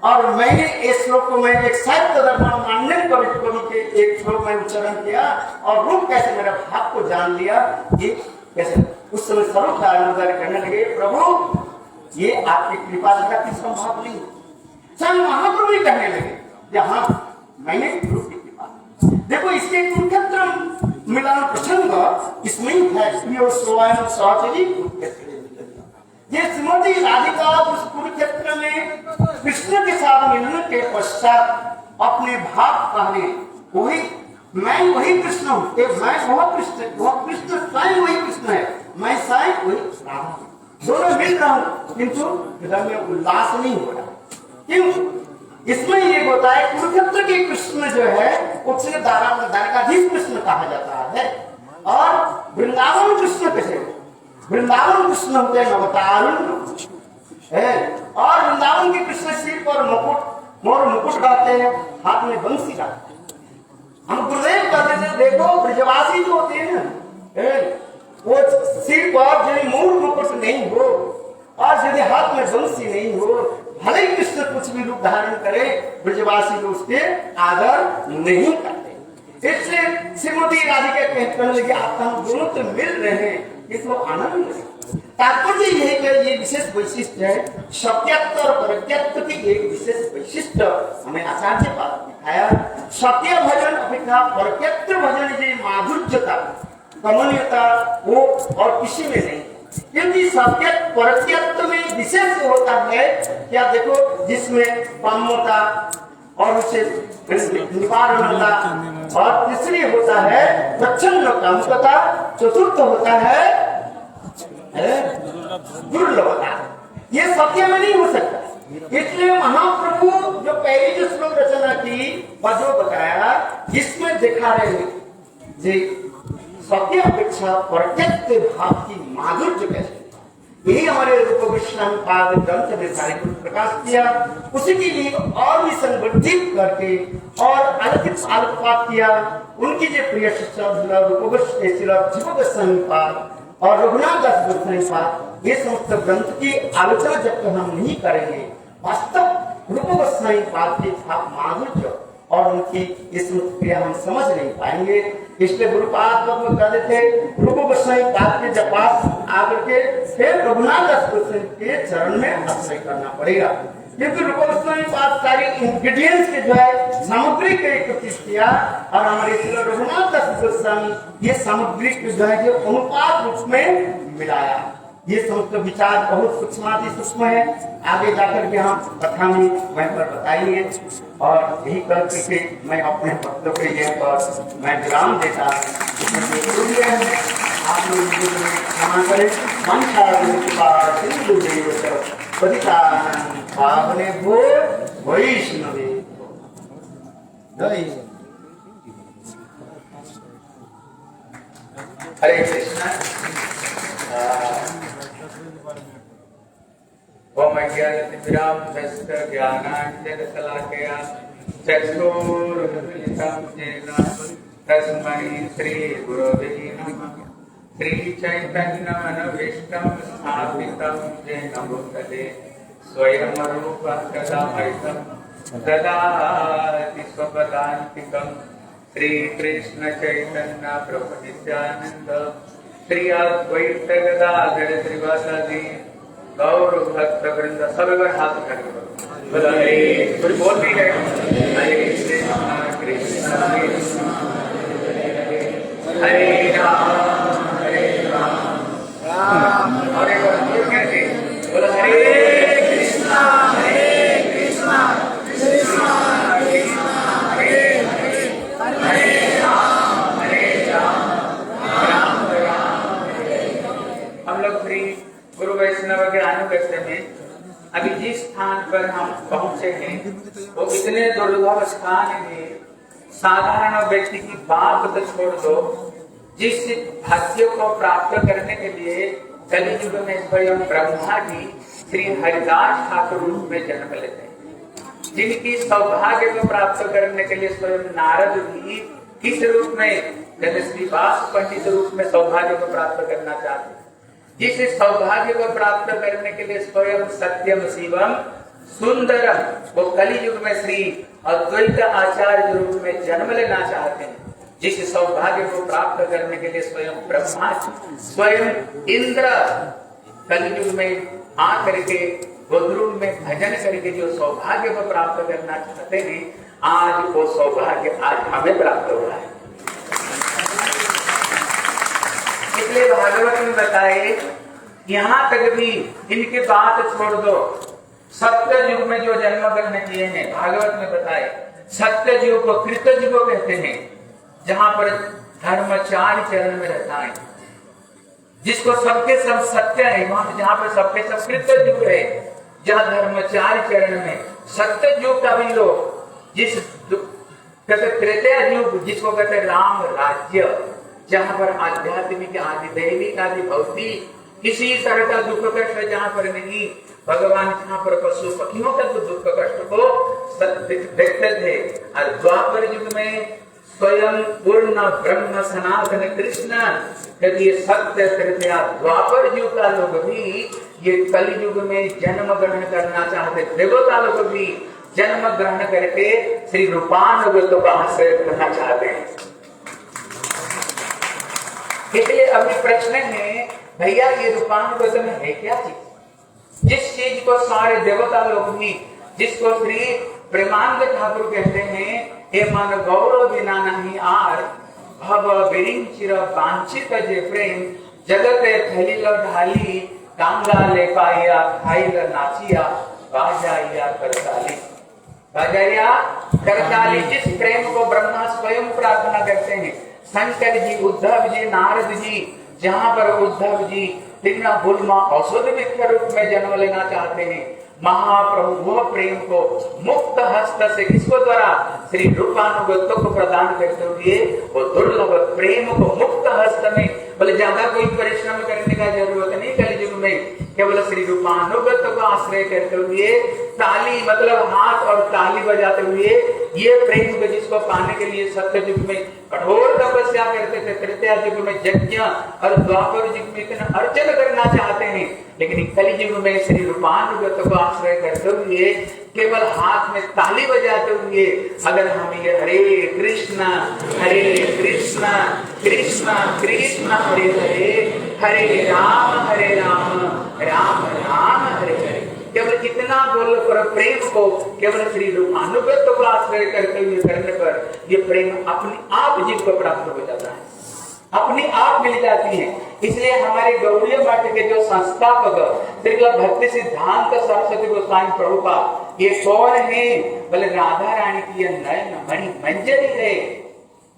और मैंने इस श्लोक को मैं एक साहित्य दर्पण मान्य कवि के एक श्लोक में उच्चारण किया और रूप कैसे मेरा भाव को जान लिया ये कैसे। उस समय स्वरूप दामोदर कहने लगे प्रभु ये आपकी कृपा का किस संभव नहीं स्वयं महाप्रभु ही कहने लगे हाँ मैंने रूप की कृपा। देखो इसके कुरुक्षेत्र मिलन प्रसंग इसमें ही है स्वयं सहचरी ये श्रीमती राधिका उस कुरुक्षेत्र में कृष्ण के साथ मिलने के पश्चात अपने भाव कहने वही मैं वही कृष्ण हूँ मैं वह कृष्ण स्वयं वही कृष्ण है मैं स्वयं वही राधा दोनों मिल रहा हूँ किंतु हृदय में उल्लास नहीं हो रहा। क्यों इसमें ये होता है कुरुक्षेत्र के कृष्ण जो है उससे द्वारकाधीश कृष्ण कहा जाता है और वृंदावन कृष्ण कैसे वृंदावन कृष्ण होते हैं अवतारुण है और वृंदावन के कृष्ण सिर पर मुकुट मोर मुकुट रहते हैं हाथ में बंसी रहते हैं। हम गुरुदेव कहते थे देखो ब्रजवासी जो होते हैं ना वो सिर पर यदि मोर मुकुट नहीं हो और यदि हाथ में बंसी नहीं हो भले ही कृष्ण कुछ भी रूप धारण करे ब्रजवासी लोग उसके आदर नहीं करते। इसलिए श्रीमती राधिका कहने लगे आप हम दोनों तो मिल रहे हैं ये तो आनंद है। तात्पर्य यह है कि ये विशेष वैशिष्ट है सत्यत्व और परत्यत्व की एक विशेष वैशिष्ट हमें आचार्य पाद दिखाया। सत्य भजन अपेक्षा परत्यत्व भजन की माधुर्यता कमनीयता वो और किसी में नहीं क्योंकि सत्य परत्यत्व में विशेष होता है क्या देखो जिसमें पाम्यता और उसे निवारणता और तीसरी होता है प्रच्छन्न कामुकता चतुर्थ होता है दुर्लभता। ये सत्य में नहीं हो सकता। इसलिए महाप्रभु जो पहली जो श्लोक रचना की जो बताया इसमें दिखा रहे हैं जी सत्य अपेक्षा प्रत्यक्ष भाव की माधुर्य कैसे यही हमारे रूप गोस्वामी पाद ग्रंथ में सारे प्रकाश किया उसी के लिए और भी संगठित करके और आलोकपात किया। उनकी जो प्रिय शिष्य रूप गोस्वामी पाद और रघुनाथ दास गोस्वामी पाद ये समस्त ग्रंथ की आलोचना जब तक हम नहीं करेंगे वास्तव रूप गोस्वामी पाद की माधुर्य और उनकी इस क्रिया हम समझ नहीं पाएंगे। इसलिए गुरुपाद कहते थे रूप गोस्वामी पाद के जब पास आकर के फिर रघुनाथ दास गोस्वामी के चरण में आश्रय करना पड़ेगा क्योंकि रूप गोस्वामी पाद सारी इंग्रेडिएंट्स के जो है सामग्री को एकत्रित किया और हमारे रघुनाथ दास गोस्वामी ये सामग्री जो है जो अनुपात रूप में मिलाया। ये समस्त विचार बहुत सूक्ष्म है आगे जाकर के हम कथा में वहीं पर बताएंगे और यही कर के मैं अपने भक्तों के लिए पर मैं विराम देता आप लोग क्षमा करें भावने भो वैष्णवे हरे कृष्ण। ओम अज्ञानतिमिरान्धस्य ज्ञानाञ्जनशलाकया चक्षुरुन्मिलितं येन तस्मै श्रीगुरवे नमः। श्रीचैतन्यमनभीष्टं स्थापितं येन भूतले स्वयं रूप कदामृतं ददाति स्वपदान्तिकं श्री कृष्ण चैतन्य प्रभु नित्यानंद श्री अद्वैत गदाधर श्रीवासादि गौर भक्त वृंद सब एक हाथ उठा के बोलो हरे कोई बोल नहीं रहे हरे कृष्ण कृष्ण कृष्ण हरे राम राम और एक बार जोर कहते बोलो हरे कृष्णा कृष्णा कृष्णा हरे हरे हरे राम राम राम हम लोग श्री गुरु वैष्णव के अनुगत्य में अभी जिस स्थान पर हम पहुंचे हैं वो इतने दुर्लभ स्थान है, साधारण व्यक्ति की बात तो छोड़ दो, जिस भाग्य को प्राप्त करने के लिए कलियुग में स्वयं ब्रह्मा जी श्री हरिदास ठाकुर रूप में जन्म लेते हैं, जिनकी सौभाग्य को प्राप्त करने के लिए स्वयं नारद भी किस रूप में श्रीवास पंडित रूप में सौभाग्य को प्राप्त करना चाहते हैं, जिस सौभाग्य को प्राप्त करने के लिए स्वयं सत्यम शिवम सुंदरम वो कलियुग में श्री अद्वैत आचार्य रूप में जन्म लेना चाहते हैं, जिस सौभाग्य को प्राप्त करने के लिए स्वयं ब्रह्मा स्वयं इंद्र कलियुग में आकर के गोद्रुम में भजन करके जो सौभाग्य को प्राप्त करना चाहते हैं, आज वो सौभाग्य आज हमें प्राप्त हुआ है। इसलिए भागवत में बताए, यहाँ तक भी इनकी बात छोड़ दो, सत्य युग में जो जन्म ग्रहण किए हैं, भागवत में बताए सत्य युग को कृत युग कहते हैं, जहां पर धर्मचार्य चरण में रहता है, जिसको सबके सब सत्य है, वहां जहां पर सबके सब कृत युग है, जहां धर्मचार्य चरण में सत्य युग का भी लोग जिस कहते त्रेतया युग जिसको कहते राम राज्य, जहां पर आध्यात्मिक आदि दैविक आदि भौतिक किसी तरह का दुख कष्ट जहां पर नहीं, भगवान जहां पर पशु पक्षियों का दुख कष्ट को देखते थे। और द्वापर युग में स्वयं पूर्ण ब्रह्म सनातन कृष्ण यदि सत्य तृतीया द्वापर युग का लोग भी ये कलयुग में जन्म ग्रहण करना चाहते, देवता लोग भी जन्म ग्रहण करके श्री रूपानुगत को आश्रय करना चाहते हैं। इसलिए अभी प्रश्न है, भैया ये रूपानुगत में है क्या चीज, जिस चीज को सारे देवता लोग भी, जिसको श्री प्रेमानंद ठाकुर कहते हैं, हे मन गौरव बिना नहीं आर भव बिरिंचिर वांछित जे प्रेम जगत फैलिल ढाली कांगा ले पाया खाइल नाचिया बाजाइया करताली। बाजाइया करताली जिस प्रेम को ब्रह्मा स्वयं प्रार्थना करते हैं, शंकर जी, उद्धव जी, नारद जी, जहां पर उद्धव जी तीन गुलमा औषध वृक्ष रूप में जन्म लेना चाहते हैं, महाप्रभु वो प्रेम को मुक्त हस्त से किसको द्वारा श्री रूपानुगत को प्रदान करते हुए वो दुर्लभ प्रेम को मुक्त हस्त में, बोले ज्यादा कोई परिश्रम करने का जरूरत नहीं, कलियुग में केवल श्री रूपानुगत को आश्रय करते हुए ताली मतलब हाथ और ताली बजाते हुए ये प्रेम को जिसको पाने के लिए सत्य युग में कठोर तपस्या करते थे, तृतीया युग में यज्ञ और द्वापर युग में इतना अर्चन करना चाहते हैं, लेकिन कलियुग में श्री रूपानुगत को आश्रय करते हुए केवल हाथ में ताली बजाते हुए अगर हम ये हरे कृष्ण कृष्ण कृष्ण हरे हरे हरे राम राम राम हरे हरे, केवल इतना बोल पर प्रेम को केवल श्री रूपानुगत को आश्रय करते हुए करने पर ये प्रेम अपने आप जीव को प्राप्त हो जाता है, अपनी आप मिल जाती है। इसलिए हमारे गौड़ीय मठ के जो संस्थापक श्री भक्ति सिद्धांत सरस्वती गोस्वामी प्रभुपाद ये कौन है, बोले राधा रानी की ये नयन मणि मंजरी है,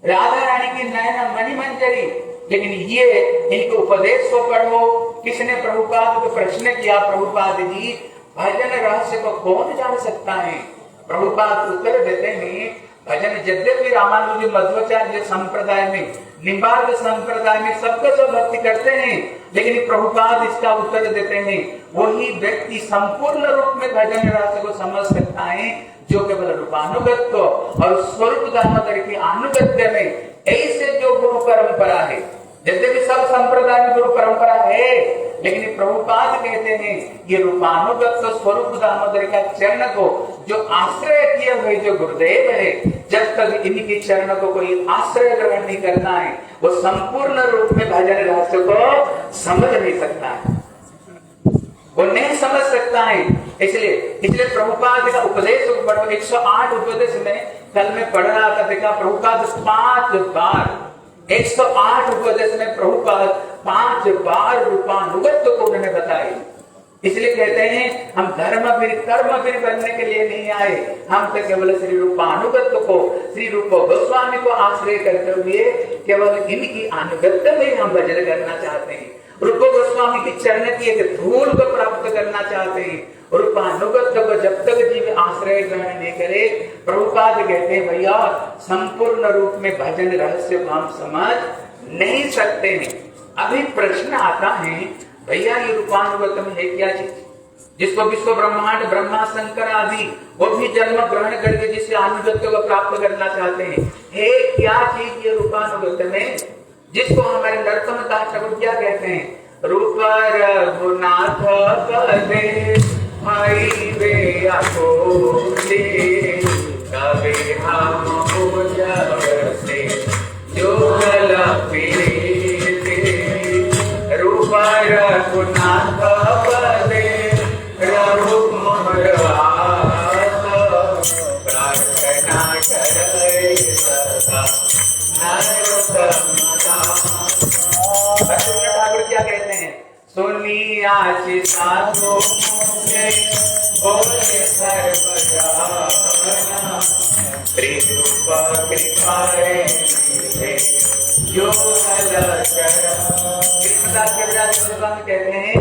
राधा रानी की नयन मणि मंजरी। लेकिन ये इनके उपदेश को पढ़ो, किसने प्रभुपाद को प्रश्न किया, प्रभुपाद जी भजन रहस्य को कौन जान सकता है, प्रभुपाद उत्तर देते हैं भजन यद्यपि रामानुज मध्वाचार्य संप्रदाय में निम्बार्क संप्रदाय में सबको सब भक्ति करते हैं, लेकिन प्रभुपाद इसका उत्तर देते हैं वही व्यक्ति संपूर्ण रूप में भजन रहस्य को समझ सकता है जो केवल रूपानुगत और स्वरूप दामोदर की अनुगत्य में ऐसे जो गुरु परंपरा है, जैसे कि सब संप्रदाय में गुरु परंपरा है, लेकिन ये प्रभुपाद कहते हैं ये रूपानुगत स्वरूप दामोदर का चरण को जो आश्रय किए हुए जो गुरुदेव है, जब तक इनके चरण को कोई आश्रय ग्रहण नहीं करना है, वो संपूर्ण रूप में भजन रहस्य को समझ नहीं सकता है, वो नहीं समझ सकता है। इसलिए प्रभुपाद का उपदेश 108 उपदेश में कल मैं पढ़ रहा था, देखा प्रभुपाद 5 बार 108 उपदेश में प्रभुपाद 5 बार रूपानुगत्य को उन्होंने बताई। इसलिए कहते हैं हम धर्मवीर कर्मवीर बनने के लिए नहीं आए, हम तो केवल श्री रूपानुगत्य को, श्री रूप गोस्वामी को आश्रय करते हुए केवल इनकी अनुगत्य में हम भजन करना चाहते हैं। रूप गोस्वामी की चरण की एक धूल को प्राप्त करना चाहते हैं। रूपानुगत्य को जब तक जीव आश्रय ग्रहण नहीं करे, प्रभुपाद कहते हैं भैया संपूर्ण रूप में भजन रहस्य को हम समझ नहीं सकते हैं। अभी प्रश्न आता है भैया ये रूपानुगत्य में है क्या चीज, जिसको विश्व ब्रह्मांड ब्रह्मा शंकर आदि वो भी जन्म ग्रहण करके जिससे अनुगत्य को प्राप्त करना चाहते हैं, है क्या चीज ये रूपानुगत्य में, जिसको हमारे नरोत्तम दास ठाकुर क्या कहते हैं, रूप रघुनाथ पदे भाई वे आकोले कभी हम उजब से जुगल फिरे, रूप रघुनाथ पदे रघुकुमार प्रार्थना करे सदा ठाकुर क्या कहते हैं, सुनिया साधो मुझे बोले सर्वजाना त्रिरूप कृपाए जो कृष्णदास कविराज गोस्वामी कहते हैं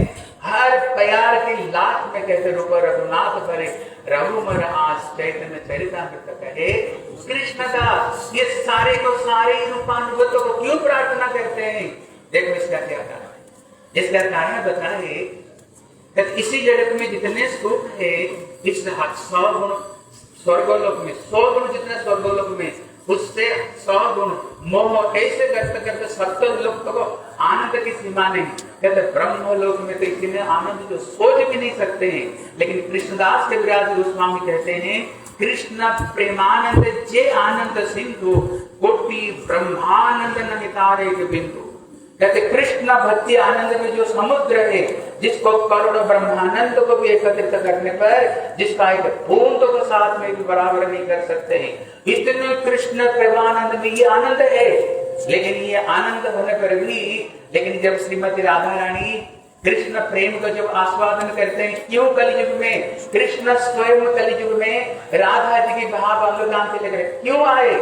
हर प्यार की लाश में कहते रूप रघुनाथ भरे रघुमर आस चैतन्य चरितामृत कहे कृष्णदास, ये सारे को सारे रूपानुगत्य को क्यों प्रार्थना करते हैं, देखो इसका क्या कारण है। इसका कारण बताए इसी जगत में जितने सुख है, इस 100 गुण स्वर्गलोक में, 100 गुण जितने स्वर्गलोक में, उससे 100 गुण मोह ऐसे करते करते 70 लोग तो आनंद की सीमा नहीं। कहते ब्रह्मलोक में तो इतने आनंद जो सोच भी नहीं सकते हैं। लेकिन कृष्णदास कविराज गोस्वामी कहते हैं कृष्ण प्रेमानंद जे आनंद सिंधु कोटि ब्रह्मानंद नमितारे के बिंदु। कहते कृष्ण भक्ति आनंद में जो समुद्र है, जिसको करोड़ों ब्रह्मानंद को भी एकत्रित करने पर जिसका एक बूंद को साथ में भी बराबर नहीं कर सकते हैं, इतने कृष्ण प्रेमानंद में ये आनंद है। लेकिन ये आनंद होने पर भी, लेकिन जब श्रीमती राधा रानी कृष्ण प्रेम को जब आस्वादन करते हैं, क्यों कलयुग में कृष्ण स्वयं कलयुग में राधा जी की भाव अनुदान से लेकर क्यों आए,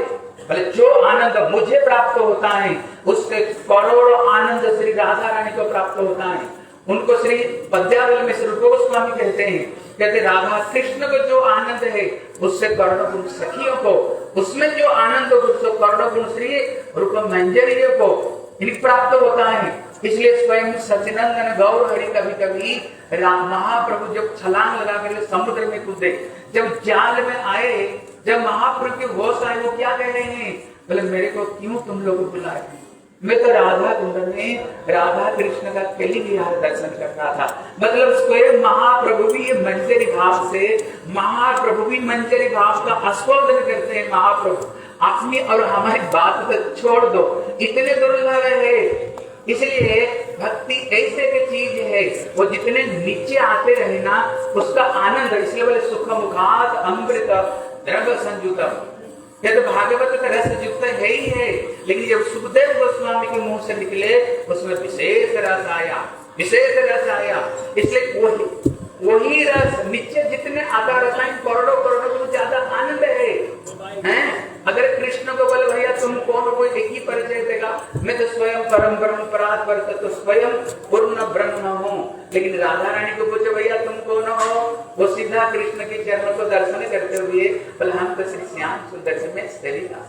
बोले जो आनंद मुझे प्राप्त होता है उससे करोड़ों आनंद श्री राधा रानी को प्राप्त होता है। उनको श्री पद्यावली में श्री रूप गोस्वामी कहते हैं, कहते राधा कृष्ण को जो आनंद है उससे करोड़ों गुण सखियों को, उसमें जो आनंद उससे करोड़ों गुण श्री रूप मंजरियों को प्राप्त होता है। इसलिए स्वयं सचिनंदन गौर हरि कभी कभी महाप्रभु जब छलांग लगा कर समुद्र में कूदे, जब जाल में आए, जब महाप्रभु के होश आए, वो क्या कह रहे हैं, बोले मेरे को क्यों तुम लोग बुलाए, मैं तो राधा कुंड में राधा कृष्ण का केली विहार दर्शन कर रहा था। मतलब स्वयं महाप्रभु भी ये मंजरी भाव से, महाप्रभु भी मंजरी भाव का आस्वादन करते हैं। महाप्रभु अपनी और हमारी बात तो छोड़ दो, इतने दुर्लभ है। इसलिए भक्ति ऐसे की चीज है, वो जितने नीचे आते रहे ना उसका आनंद, इसलिए बोले सुख मुखात अमृत द्रव्य संयुतम। ये तो भागवत का रस युक्त है ही है, लेकिन जब सुखदेव गोस्वामी के मुंह से निकले उसमें विशेष रस आया, विशेष रस आया। इसलिए वही रस नीचे जितने आता रहता है, करोड़ों करोड़ों को ज्यादा आनंद है। अगर कृष्ण को बोले भैया तुम कौन हो, एक ही परिचय देगा, मैं तो स्वयं परम ब्रह्म परात्पर तो स्वयं पूर्ण ब्रह्म हूँ। लेकिन राधा रानी को पूछे भैया तुम कौन हो, वो सीधा कृष्ण के चरणों को दर्शन करते हुए बोले हम तो श्री श्याम सुंदर से में ललिता।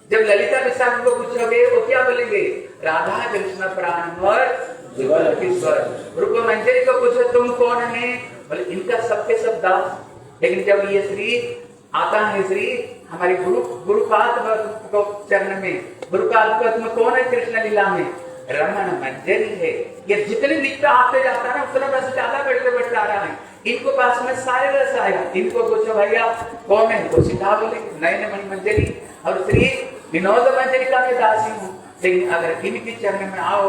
जब ललिता विशाख को पूछोगे वो क्या बोलेंगे, राधा कृष्ण प्राणवर रूप मंजरी को पूछो तुम कौन है, बोले इनका सबके सब दास। लेकिन जब ये श्री आता है, श्री हमारी गुरुपाद को चरण में, गुरुपाद में कौन है कृष्ण लीला में, रमण मंजरी है। ये जितने नित्य आते जाता है ना उतना रस ज्यादा बढ़ते बढ़ते आ रहा है। इनको पास में सारे रस आएगा। इनको पूछो भैया कौन है, तो सीधा बोले नयन मणि मंजरी और श्री विनोद मंजरी का मैं दासी हूँ। लेकिन अगर इनके चरण में आओ,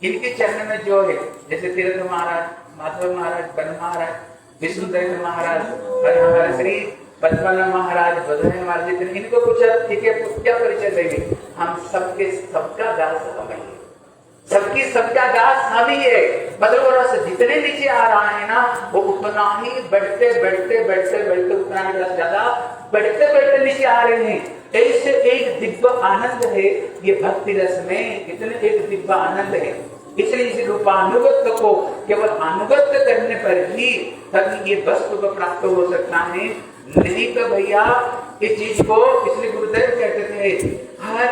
इनके चरण में जो है जैसे तीर्थ महाराज, माधव महाराज, बन महाराज, विष्णुदेव महाराज और हमारे श्री पद्मनाभ महाराज, बधय महाराज, जितने इनको पूछा ठीक है क्या परिचय देंगे, हम सबके सबका दास हम ही, सबकी सबका दास हम ही है। मतलब रस जितने नीचे आ रहा है ना वो उतना ही बढ़ते बढ़ते बढ़ते बढ़ते उतना ही रस ज्यादा बढ़ते बढ़ते नीचे आ रहे हैं। ऐसे एक दिव्य आनंद है ये भक्ति रस में, इतने एक दिव्य आनंद है। इसलिए इस रूपानुगत को केवल अनुगत करने पर ही तभी ये वस्तु को प्राप्त हो सकता है। नहीं तो भैया इस चीज को, इसलिए गुरुदेव कहते थे हर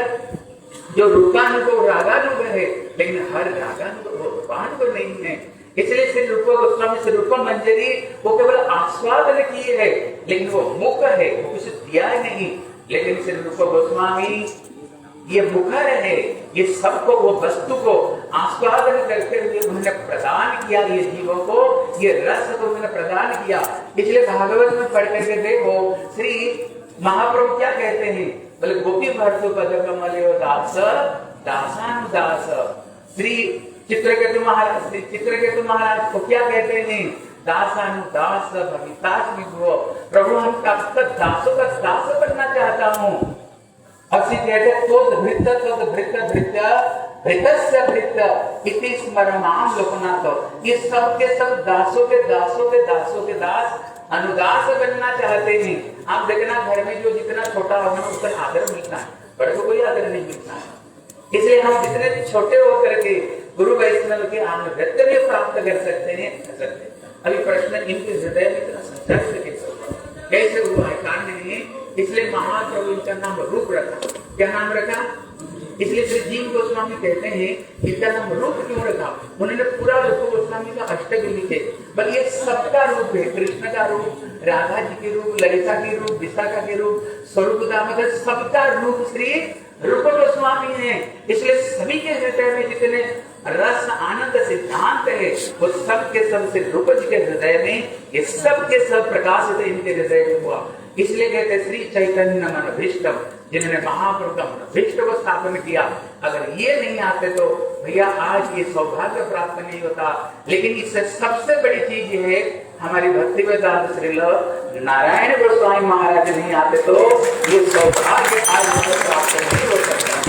जो रूपानुभव रागानुभव है, लेकिन हर रागानुभव रूपानुभव नहीं है। इसलिए श्री रूप गोस्वामी श्री रूप मंजरी वो केवल आस्वादन किए है, लेकिन वो मुख है, वो कुछ दिया ही नहीं। लेकिन श्री रूप गोस्वामी ये मुखर है, ये सबको वो वस्तु को आस्वादन करते हुए उन्होंने प्रदान किया, ये जीवों को ये रस को उन्होंने प्रदान किया। इसलिए भागवत में पढ़ करके देखो श्री महाप्रभु क्या कहते हैं, बोले गोपी भर्तु पद कमलो दास दासानुदास। श्री चित्रकेतु महाराज को क्या कहते हैं, दासानुदास भवितास्मि भो। प्रभु हम कब तक दासों का दास बनना चाहता हूँ। असी कहते तोद भृत्य भृतस्य भृत्य इति स्मरणाम लोकनाथ। ये सब के सब दासों के दासों के दासों के दास अनुदास बनना चाहते हैं। आप देखना घर में जो जितना छोटा होगा उतना आदर मिलता है, बड़े को कोई आदर नहीं मिलता है। इसलिए हम जितने छोटे होकर के गुरु वैष्णव के अनुगत्य भी प्राप्त कर सकते हैं। अभी प्रश्न इनके हृदय में इतना संचार कैसे हुआ है, कारण नहीं। इसलिए महाप्रभु इनका नाम रूप रखा। क्या नाम रखा, इसलिए श्री जीव गोस्वामी कहते हैं इनका नाम रूप क्यों रखा। उन्होंने पूरा रूप गोस्वामी का अष्टक लिखे, बल्कि ये सबका रूप है। कृष्ण का रूप, राधा जी के रूप, ललिता के रूप, विशाखा के रूप, स्वरूप दामोदर, सबका रूप श्री रूप गोस्वामी है। इसलिए सभी के हृदय में जितने रस आनंद सिद्धांत है वो सब के सब से रूप जी के हृदय में ये सब के सब प्रकाशित इनके हृदय में हुआ। इसलिए कहते श्री चैतन्य मनोभीष्टम, जिन्होंने महाप्रभु का मनोभीष्ट को स्थापन किया। अगर ये नहीं आते तो भैया आज ये सौभाग्य प्राप्त नहीं होता। लेकिन इससे सबसे बड़ी चीज ये है, हमारी भक्ति वेदांत श्रील नारायण गोस्वामी महाराज नहीं आते तो ये सौभाग्य आज प्राप्त नहीं हो सकता।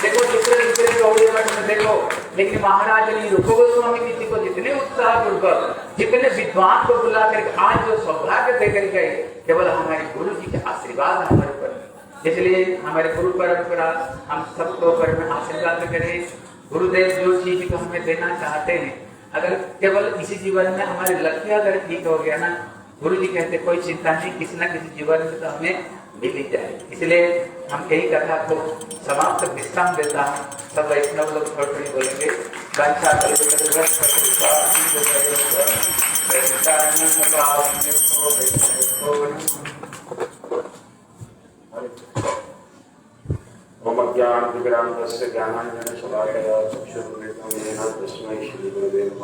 देखो दूसरे दूसरे गौड़ी मठ में देखो, लेकिन महाराज ने रूप गोस्वामी जी को जितने उत्साह पूर्वक जितने विद्वान को बुला कर आज जो सौभाग्य देकर गए, केवल हमारे गुरु जी के आशीर्वाद हमारे ऊपर। इसलिए हमारे गुरु परंपरा हम सबको ऊपर में आशीर्वाद करें। गुरुदेव जो चीज को हमें देना चाहते हैं, अगर केवल इसी जीवन में हमारे लक्ष्य अगर ठीक हो गया ना, गुरु जी कहते कोई चिंता नहीं, किसी न किसी जीवन में तो हमें मिल ही जाए। इसलिए हम यही कथा को समाप्त विश्राम देता हूँ। सब वैष्णव लोग थोड़ी बोलेंगे। मम ज्ञान विग्राम तस्य ज्ञानांजन शलाकया चक्षुरुन्मीलितं येन तस्मै श्री गुरुवे नमः।